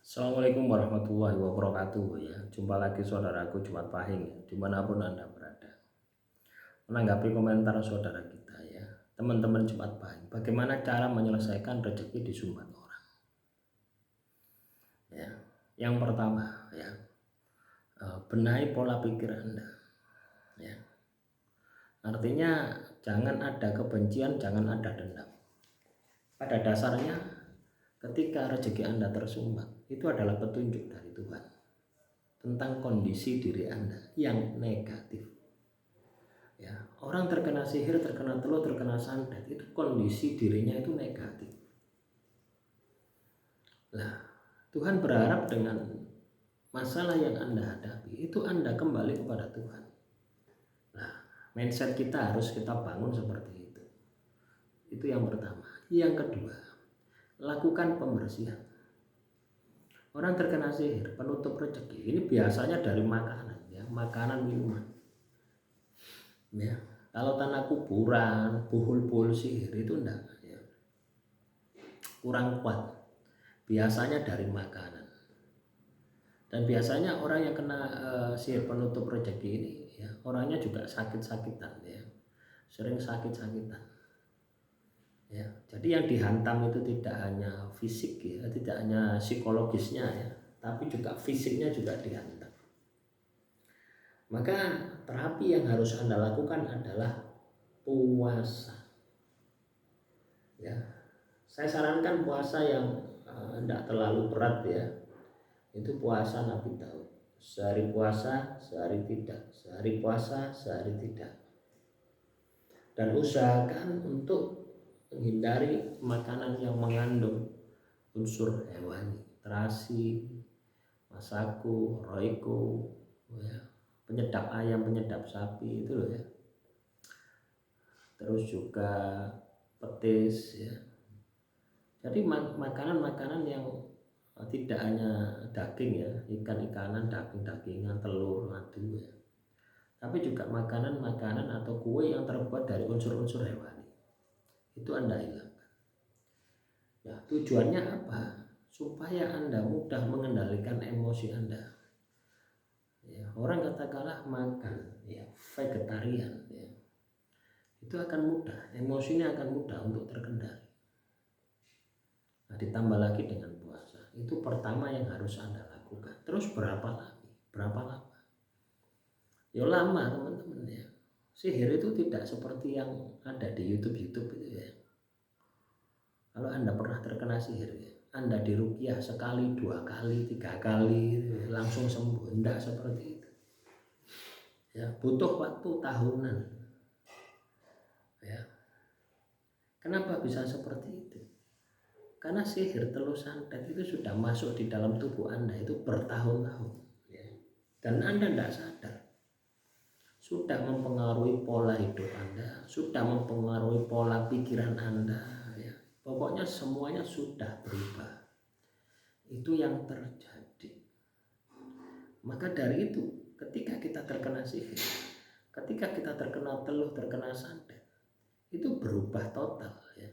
Assalamualaikum warahmatullahi wabarakatuh ya. Jumpa lagi saudaraku Jumat Pahing ya, dimanapun Anda berada. Menanggapi komentar saudara kita ya, teman-teman Jumat Pahing, bagaimana cara menyelesaikan rezeki disumbat orang? Ya, yang pertama ya, benahi pola pikir Anda. Ya, artinya jangan ada kebencian, jangan ada dendam. Pada dasarnya, ketika rezeki Anda tersumbat, itu adalah petunjuk dari Tuhan tentang kondisi diri Anda yang negatif. Ya, orang terkena sihir, terkena telur, terkena santet, itu kondisi dirinya itu negatif. Nah, Tuhan berharap dengan masalah yang Anda hadapi itu Anda kembali kepada Tuhan. Nah, mindset kita harus kita bangun seperti itu. Itu yang pertama. Yang kedua, lakukan pembersihan. Orang terkena sihir, penutup rezeki, ini biasanya dari makanan, ya, makanan minuman. Ya, kalau tanah kuburan, buhul-buhul sihir itu enggak, ya, kurang kuat. Biasanya dari makanan. Dan biasanya orang yang kena sihir penutup rezeki ini, ya, orangnya juga sakit-sakitan, ya, sering sakit-sakitan. Ya, jadi yang dihantam itu tidak hanya fisik, ya, tidak hanya psikologisnya, ya, tapi juga fisiknya juga dihantam. Maka terapi yang harus Anda lakukan adalah puasa. Ya, saya sarankan puasa yang tidak terlalu berat ya. Itu puasa Nabi Daud. Sehari puasa, sehari tidak. Sehari puasa, sehari tidak. Dan usahakan untuk menghindari makanan yang mengandung unsur hewani, terasi, masaku, roiko, ya, penyedap ayam, penyedap sapi itu loh ya. Terus juga petis ya. Jadi makanan-makanan yang tidak hanya daging ya, ikan-ikanan, daging-dagingan, telur, madu ya. Tapi juga makanan-makanan atau kue yang terbuat dari unsur-unsur hewani. Itu Anda hilangkan. Ya, tujuannya apa? Supaya Anda mudah mengendalikan emosi Anda. Ya, orang katakanlah makan ya vegetarian ya, itu akan mudah, emosinya akan mudah untuk terkendali. Nah, ditambah lagi dengan puasa, itu pertama yang harus Anda lakukan. Terus berapa lagi? Berapa lama? Ya lama teman-teman ya. Sihir itu tidak seperti yang ada di YouTube itu ya. Kalau Anda pernah terkena sihir ya, Anda diruqyah sekali, 2 kali, 3 kali langsung sembuh, tidak seperti itu. Ya, butuh waktu tahunan. Ya. Kenapa bisa seperti itu? Karena sihir telur santet itu sudah masuk di dalam tubuh Anda itu bertahun-tahun ya. Dan Anda tidak sadar, sudah mempengaruhi pola hidup Anda, sudah mempengaruhi pola pikiran Anda ya. Pokoknya semuanya sudah berubah. Itu yang terjadi. Maka dari itu, ketika kita terkena sihir, ketika kita terkena telur, terkena santet, itu berubah total ya.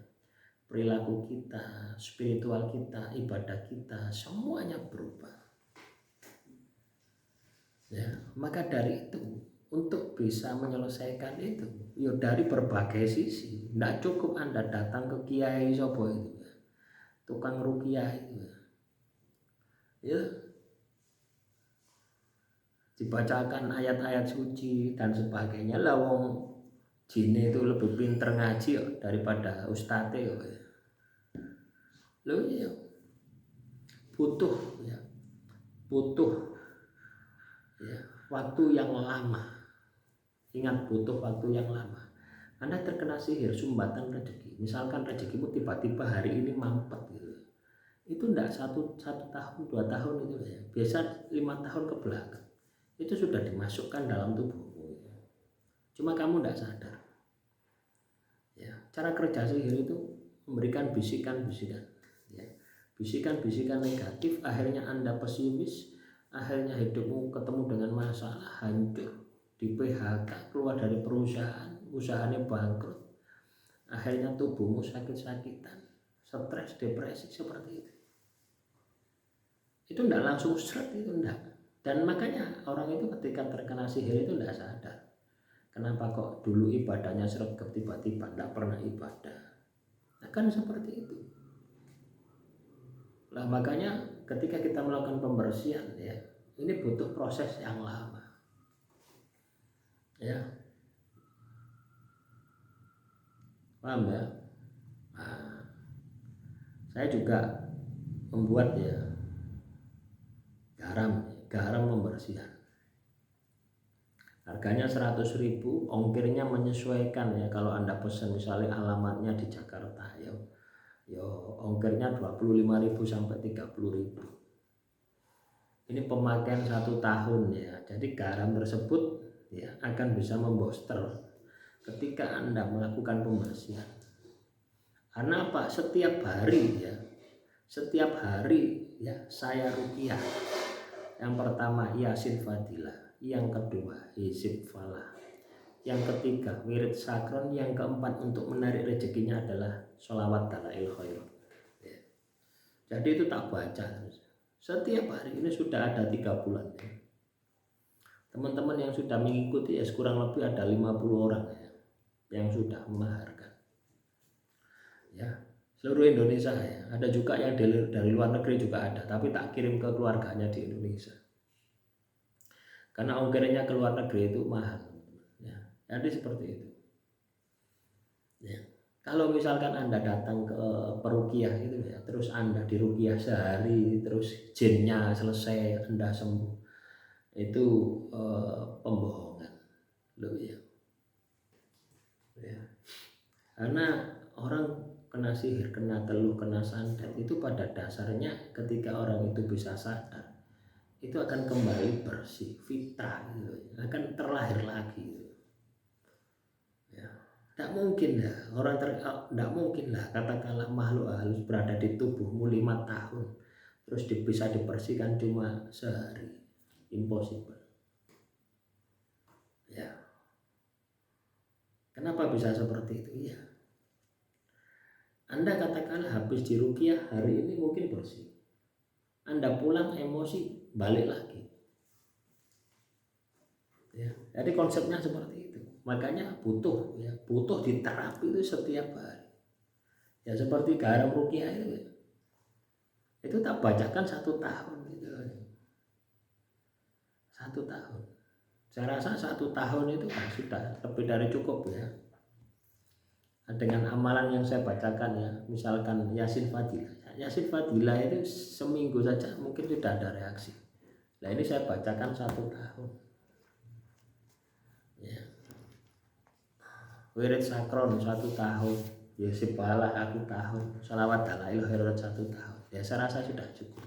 Perilaku kita, spiritual kita, ibadah kita, semuanya berubah. Ya, maka dari itu untuk bisa menyelesaikan itu, ya dari berbagai sisi. Tidak cukup Anda datang ke kiai sopo itu, tukang ruqyah itu, ya, dibacakan ayat-ayat suci dan sebagainya. Lah wong jin itu lebih pinter ngaji daripada ustadz ya. Loh ya, butuh ya, butuh ya, waktu yang lama. Ingat, butuh waktu yang lama. Anda terkena sihir sumbatan rezeki, misalkan rezekimu tiba-tiba hari ini mampet gitu, itu enggak satu tahun 2 tahun itu ya, biasa 5 tahun ke belakang itu sudah dimasukkan dalam tubuhmu ya. Cuma kamu enggak sadar ya. Cara kerja sihir itu memberikan bisikan-bisikan ya, bisikan-bisikan negatif, akhirnya Anda pesimis, akhirnya hidupmu ketemu dengan masalah, hancur, di PHK, keluar dari perusahaan, usahanya bangkrut, akhirnya tubuhmu sakit-sakitan, stres, depresi, seperti itu. itu tidak langsung seret, itu enggak. Dan makanya orang itu ketika terkena sihir itu tidak sadar. Kenapa kok dulu ibadahnya seret, tiba-tiba tidak pernah ibadah. Nah, kan seperti itu. Nah, makanya ketika kita melakukan pembersihan ya, ini butuh proses yang lama. Ya. Paham ya? Nah, saya juga membuat ya garam pembersihan. Harganya 100.000, ongkirnya menyesuaikan ya. Kalau Anda pesan misalnya alamatnya di Jakarta ya ongkirnya 25.000 sampai 30.000. Ini pemakaian 1 tahun ya. Jadi garam tersebut ya akan bisa membooster ketika Anda melakukan pembersihan. Karena apa? Setiap hari ya saya ruqyah. Yang pertama Yasin Fadilah, yang kedua Hizib Falah, yang ketiga wirid sakron, yang keempat untuk menarik rezekinya adalah sholawat dalail khairat ya. Jadi itu tak baca setiap hari. Ini sudah ada 3 bulan ya. Teman-teman yang sudah mengikuti ya kurang lebih ada 50 orang ya, yang sudah memaharkan ya, seluruh Indonesia ya. Ada juga yang dari luar negeri juga ada, tapi tak kirim ke keluarganya di Indonesia karena ongkirnya ke luar negeri itu mahal ya. Jadi seperti itu ya. Kalau misalkan Anda datang ke peruqyah itu ya, terus Anda diruqyah sehari, terus jinnya selesai, Anda sembuh, itu pembohongan loh ya. Karena orang kena sihir, kena teluh, kena santet itu pada dasarnya ketika orang itu bisa sadar, itu akan kembali bersih, fitrah gitu, akan terlahir lagi gitu. Ya, tidak mungkin lah tidak mungkin lah katakanlah makhluk halus berada di tubuhmu 5 tahun terus bisa dibersihkan cuma sehari, impossible. Ya, kenapa bisa seperti itu? Ya, Anda katakanlah habis diruqyah hari ini mungkin bersih, Anda pulang emosi balik lagi ya. Jadi konsepnya seperti itu. Makanya butuh diterapi itu setiap hari ya. Seperti garam ruqyah itu tak bacakan 1 tahun gitu. 1 tahun. Saya rasa 1 tahun itu kan sudah lebih dari cukup ya. Dengan amalan yang saya bacakan ya, misalkan Yasin Fadilah itu seminggu saja mungkin sudah ada reaksi. Nah ini saya bacakan 1 tahun ya. Wirid sakron 1 tahun, Hizib Falah 1 tahun, sholawat dalail khairat 1 tahun ya. Saya rasa sudah cukup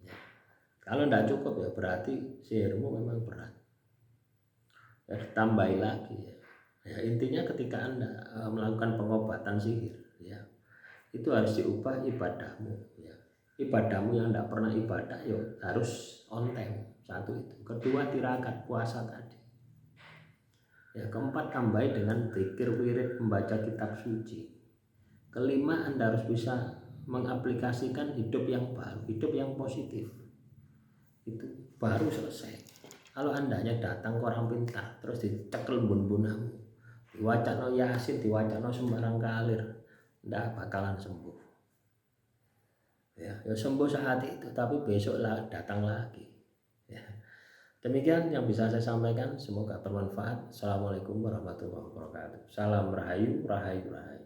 ya. Kalau tidak cukup ya berarti sihirmu memang berat ya, tambahi lagi ya. Ya, intinya ketika Anda melakukan pengobatan sihir ya, itu harus diubah ibadahmu ya. Ibadahmu yang tidak pernah ibadah ya harus on time, 1 itu. Kedua tirakat puasa tadi ya. Keempat tambahi dengan zikir, wirid, membaca kitab suci. Kelima Anda harus bisa mengaplikasikan hidup yang baru, hidup yang positif. Itu baru selesai. Kalau Anda hanya datang ke orang pintar terus dicekel bun-bunamu, diwacana Yasin, diwacana sembarang kalir, ndak bakalan sembuh ya. Ya sembuh saat itu tapi besok datang lagi ya. Demikian yang bisa saya sampaikan, semoga bermanfaat. Assalamualaikum warahmatullahi wabarakatuh. Salam rahayu, rahayu, rahayu.